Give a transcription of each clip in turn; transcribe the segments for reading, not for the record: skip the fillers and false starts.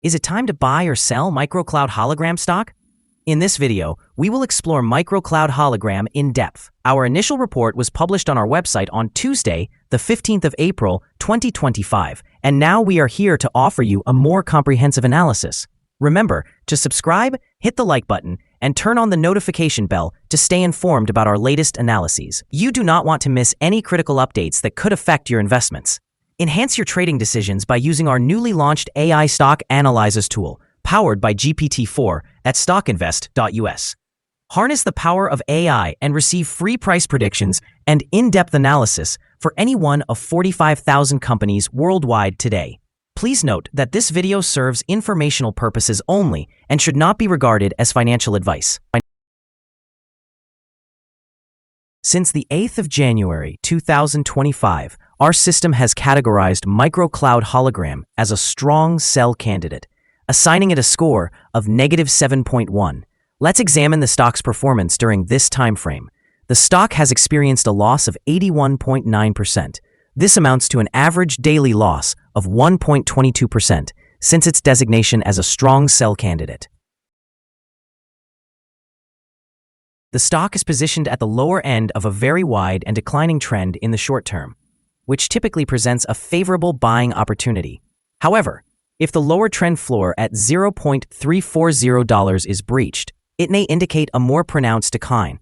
Is it time to buy or sell MicroCloud Hologram stock? In this video, we will explore MicroCloud Hologram in depth. Our initial report was published on our website on Tuesday, the 15th of April, 2025, and now we are here to offer you a more comprehensive analysis. Remember to subscribe, hit the like button, and turn on the notification bell to stay informed about our latest analyses. You do not want to miss any critical updates that could affect your investments. Enhance your trading decisions by using our newly launched AI Stock Analysis tool, powered by GPT-4 at StockInvest.us. Harness the power of AI and receive free price predictions and in-depth analysis for any one of 45,000 companies worldwide today. Please note that this video serves informational purposes only and should not be regarded as financial advice. Since the 8th of January 2025, our system has categorized MicroCloud Hologram as a strong sell candidate, assigning it a score of -7.1. Let's examine the stock's performance during this time frame. The stock has experienced a loss of 81.9%. This amounts to an average daily loss of 1.22% since its designation as a strong sell candidate. The stock is positioned at the lower end of a very wide and declining trend in the short term, which typically presents a favorable buying opportunity. However, if the lower trend floor at $0.340 is breached, it may indicate a more pronounced decline.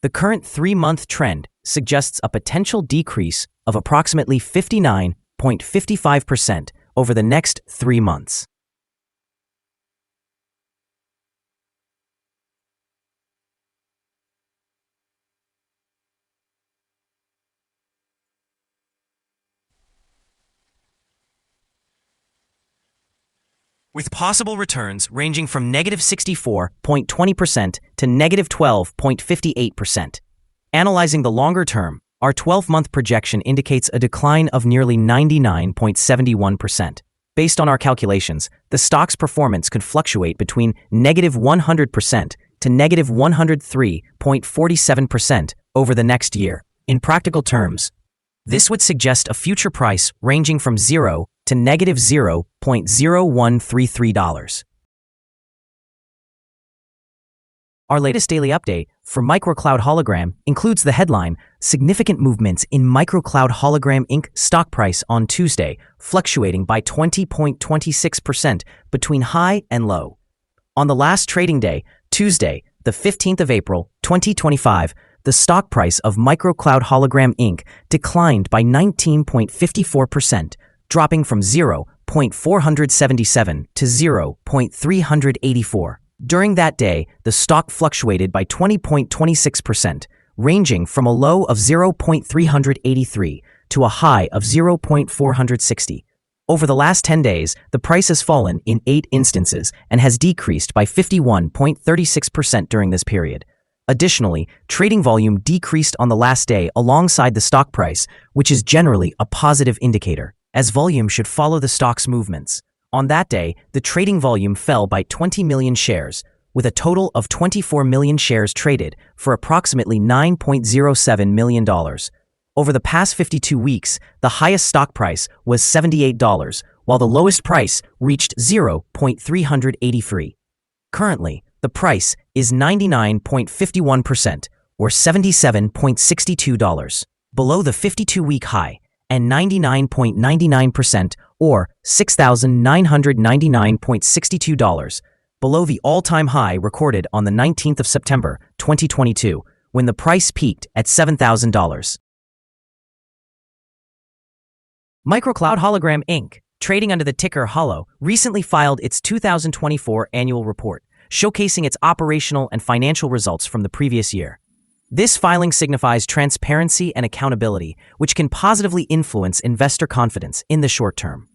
The current 3-month trend suggests a potential decrease of approximately 59.55% over the next 3 months. With possible returns ranging from -64.20% to -12.58%. Analyzing the longer term, our 12-month projection indicates a decline of nearly 99.71%. Based on our calculations, the stock's performance could fluctuate between -100% to -103.47% over the next year. In practical terms, this would suggest a future price ranging from 0 to -$0.0133. Our latest daily update for MicroCloud Hologram includes the headline, Significant Movements in MicroCloud Hologram Inc. stock price on Tuesday, fluctuating by 20.26% between high and low. On the last trading day, Tuesday, the 15th of April, 2025, the stock price of MicroCloud Hologram Inc. declined by 19.54%, dropping from 0.477 to 0.384. During that day, the stock fluctuated by 20.26%, ranging from a low of 0.383 to a high of 0.460. Over the last 10 days, the price has fallen in 8 instances and has decreased by 51.36% during this period. Additionally, trading volume decreased on the last day alongside the stock price, which is generally a positive indicator, as volume should follow the stock's movements. On that day, the trading volume fell by 20 million shares, with a total of 24 million shares traded for approximately $9.07 million. Over the past 52 weeks, the highest stock price was $78, while the lowest price reached $0.383. Currently, the price is 99.51%, or $77.62, below the 52-week high, and 99.99%, or $6,999.62, below the all-time high recorded on the 19th of September, 2022, when the price peaked at $7,000. MicroCloud Hologram Inc., trading under the ticker HOLO, recently filed its 2024 annual report, showcasing its operational and financial results from the previous year. This filing signifies transparency and accountability, which can positively influence investor confidence in the short term.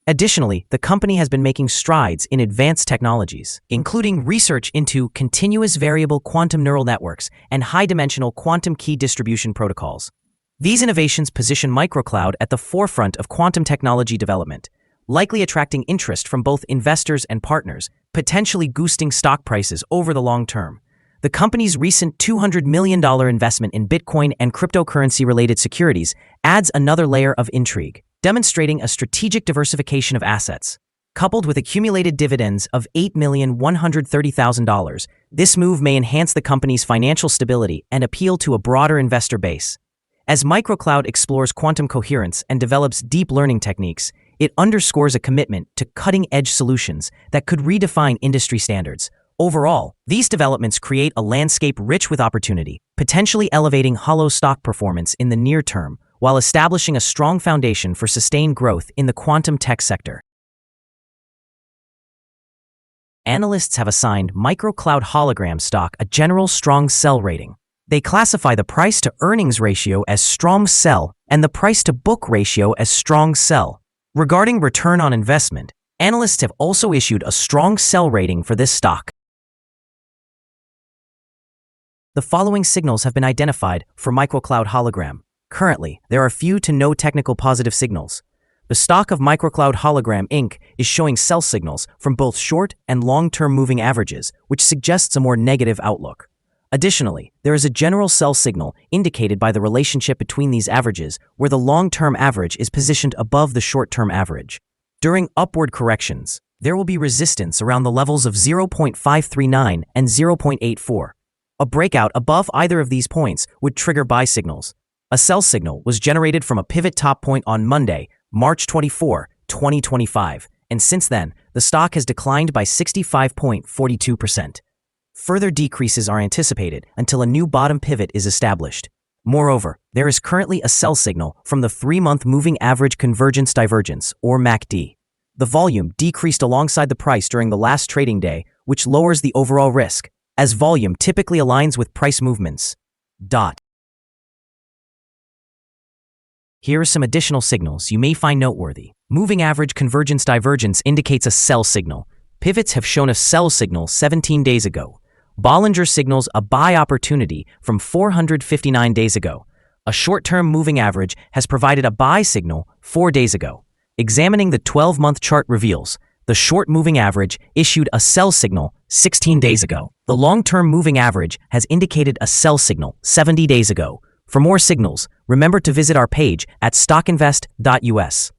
Additionally, the company has been making strides in advanced technologies, including research into continuous variable quantum neural networks and high-dimensional quantum key distribution protocols. These innovations position MicroCloud at the forefront of quantum technology development, likely attracting interest from both investors and partners, potentially boosting stock prices over the long term. The company's recent $200 million investment in Bitcoin and cryptocurrency-related securities adds another layer of intrigue, demonstrating a strategic diversification of assets. Coupled with accumulated dividends of $8,130,000, this move may enhance the company's financial stability and appeal to a broader investor base. As MicroCloud explores quantum coherence and develops deep learning techniques, it underscores a commitment to cutting-edge solutions that could redefine industry standards. Overall, these developments create a landscape rich with opportunity, potentially elevating HOLO stock performance in the near term, while establishing a strong foundation for sustained growth in the quantum tech sector. Analysts have assigned MicroCloud Hologram stock a general strong sell rating. They classify the price-to-earnings ratio as strong sell and the price-to-book ratio as strong sell. Regarding return on investment, analysts have also issued a strong sell rating for this stock. The following signals have been identified for MicroCloud Hologram. Currently, there are few to no technical positive signals. The stock of MicroCloud Hologram Inc. is showing sell signals from both short and long-term moving averages, which suggests a more negative outlook. Additionally, there is a general sell signal indicated by the relationship between these averages, where the long-term average is positioned above the short-term average. During upward corrections, there will be resistance around the levels of 0.539 and 0.84. A breakout above either of these points would trigger buy signals. A sell signal was generated from a pivot top point on Monday, March 24, 2025, and since then, the stock has declined by 65.42%. Further decreases are anticipated until a new bottom pivot is established. Moreover, there is currently a sell signal from the 3-month Moving Average Convergence Divergence, or MACD. The volume decreased alongside the price during the last trading day, which lowers the overall risk, as volume typically aligns with price movements. Here are some additional signals you may find noteworthy. Moving Average Convergence Divergence indicates a sell signal. Pivots have shown a sell signal 17 days ago. Bollinger signals a buy opportunity from 459 days ago. A short-term moving average has provided a buy signal 4 days ago. Examining the 12-month chart reveals the short moving average issued a sell signal 16 days ago. The long-term moving average has indicated a sell signal 70 days ago. For more signals, remember to visit our page at StockInvest.us.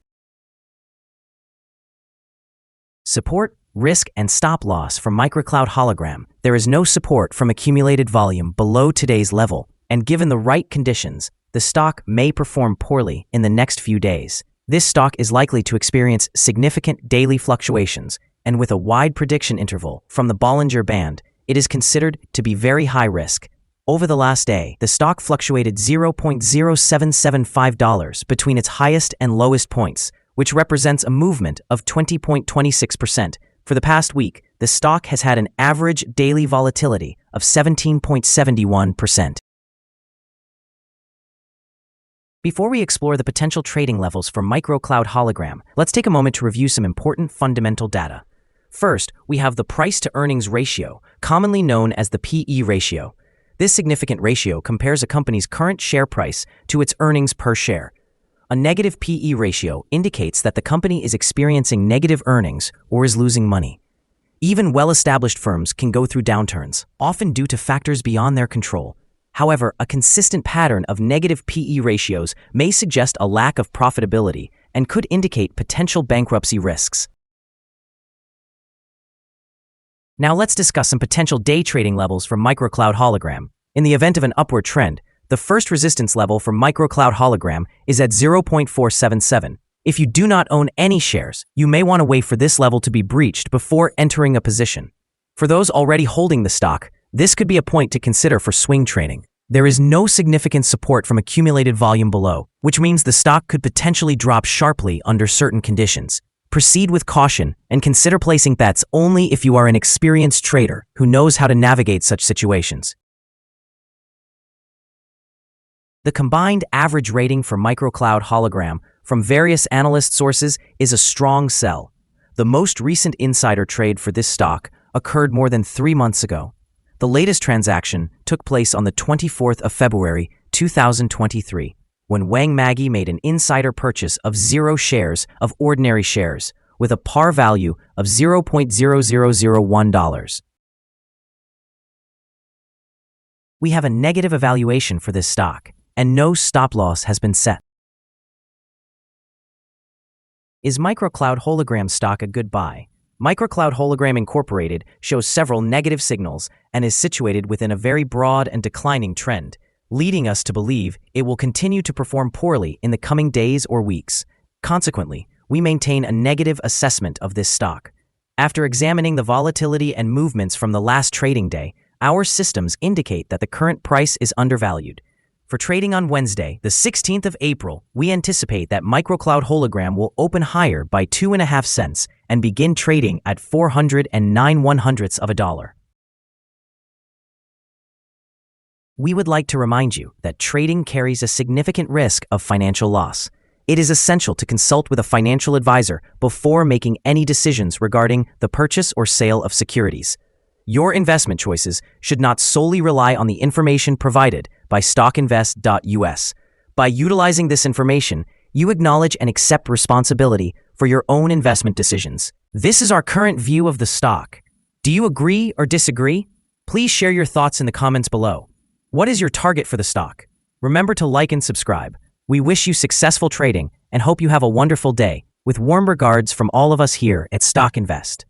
Support, risk, and stop loss from MicroCloud Hologram. There is no support from accumulated volume below today's level, and given the right conditions, the stock may perform poorly in the next few days. This stock is likely to experience significant daily fluctuations, and with a wide prediction interval from the Bollinger Band, it is considered to be very high risk. Over the last day, the stock fluctuated $0.0775 between its highest and lowest points, which represents a movement of 20.26%. For the past week, the stock has had an average daily volatility of 17.71%. Before we explore the potential trading levels for MicroCloud Hologram, let's take a moment to review some important fundamental data. First, we have the price-to-earnings ratio, commonly known as the PE ratio. This significant ratio compares a company's current share price to its earnings per share. A negative PE ratio indicates that the company is experiencing negative earnings or is losing money. Even well-established firms can go through downturns, often due to factors beyond their control. However, a consistent pattern of negative PE ratios may suggest a lack of profitability and could indicate potential bankruptcy risks. Now let's discuss some potential day trading levels for MicroCloud Hologram. In the event of an upward trend, the first resistance level for MicroCloud Hologram is at 0.477. If you do not own any shares, you may want to wait for this level to be breached before entering a position. For those already holding the stock, this could be a point to consider for swing trading. There is no significant support from accumulated volume below, which means the stock could potentially drop sharply under certain conditions. Proceed with caution and consider placing bets only if you are an experienced trader who knows how to navigate such situations. The combined average rating for MicroCloud Hologram from various analyst sources is a strong sell. The most recent insider trade for this stock occurred more than 3 months ago. The latest transaction took place on the 24th of February, 2023. When Wang Maggie made an insider purchase of 0 shares of ordinary shares with a par value of $0.0001. We have a negative evaluation for this stock, and no stop loss has been set. Is MicroCloud Hologram stock a good buy? MicroCloud Hologram Incorporated shows several negative signals and is situated within a very broad and declining trend, leading us to believe it will continue to perform poorly in the coming days or weeks. Consequently, we maintain a negative assessment of this stock. After examining the volatility and movements from the last trading day, our systems indicate that the current price is undervalued. For trading on Wednesday, the 16th of April, we anticipate that MicroCloud Hologram will open higher by 2.5 cents and begin trading at 409 of a dollar. We would like to remind you that trading carries a significant risk of financial loss. It is essential to consult with a financial advisor before making any decisions regarding the purchase or sale of securities. Your investment choices should not solely rely on the information provided by StockInvest.us. By utilizing this information, you acknowledge and accept responsibility for your own investment decisions. This is our current view of the stock. Do you agree or disagree? Please share your thoughts in the comments below. What is your target for the stock? Remember to like and subscribe. We wish you successful trading and hope you have a wonderful day. With warm regards from all of us here at Stock Invest.